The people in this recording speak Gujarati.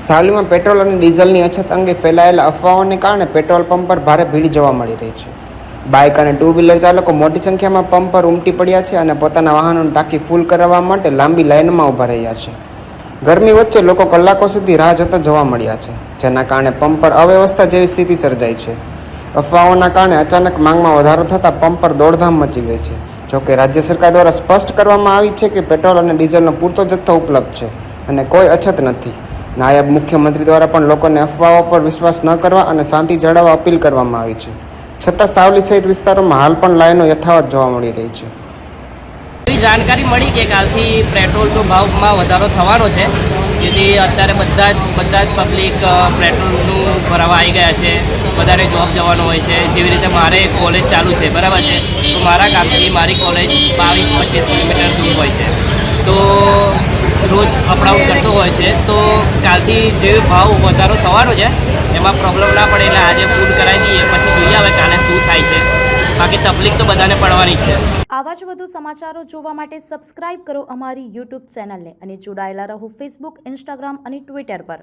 સાવલીમાં પેટ્રોલ અને ડીઝલની અછત અંગે ફેલાયેલા અફવાઓને કારણે પેટ્રોલ પંપ પર ભારે ભીડ જોવા મળી રહી છે. બાઇક અને ટુ વ્હીલર ચાલકો મોટી સંખ્યામાં પંપ પર ઉમટી પડ્યા છે અને પોતાના વાહનોની ટાંકી ફૂલ કરાવવા માટે લાંબી લાઇનમાં ઊભા રહ્યા છે. ગરમી વચ્ચે લોકો કલાકો સુધી રાહ જોતા જોવા મળ્યા છે, જેના કારણે પંપ પર અવ્યવસ્થા જેવી સ્થિતિ સર્જાઈ છે. અફવાઓના કારણે અચાનક માંગમાં વધારો થતાં પંપ પર દોડધામ મચી ગઈ છે. જોકે રાજ્ય સરકાર દ્વારા સ્પષ્ટ કરવામાં આવી છે કે પેટ્રોલ અને ડીઝલનો પૂરતો જથ્થો ઉપલબ્ધ છે અને કોઈ અછત નથી. નાયબ મુખ્યમંત્રી દ્વારા પણ લોકોને અફવાઓ પર વિશ્વાસ ન કરવા અને શાંતિ જાળવવા અપીલ કરવામાં આવી છે. છતાં સાવલી સહિત વિસ્તારોમાં હાલ પણ લાઈનો યથાવત જોવા મળી રહી છે. એવી જાણકારી મળી કે કાલથી પેટ્રોલનો ભાવમાં વધારો થવાનો છે, જેથી અત્યારે બધા જ પબ્લિક પેટ્રોલનું ભરાવા આવી ગયા છે. વધારે જોબ જવાનું હોય છે. જેવી રીતે મારે કોલેજ ચાલુ છે, બરાબર છે, તો મારા ગામથી મારી કોલેજ 22-25 કિલોમીટર દૂર હોય છે, તો રોજ અપડાઉન કરતો હોય છે. તો કાલથી જે ભાવ વધારો થવાનો છે એમાં પ્રોબ્લેમ ના પડે એટલે આજે ફૂલ કરાવી દઈએ, પછી જોઈએ હવે કાલે શું થાય છે. બાકી તકલીફ તો બધાને પડવાની જ છે. આવા જ વધુ સમાચારો જોવા માટે સબસ્ક્રાઇબ કરો અમારી યુટ્યુબ ચેનલને અને જોડાયેલા રહો ફેસબુક, ઇન્સ્ટાગ્રામ અને ટ્વિટર પર.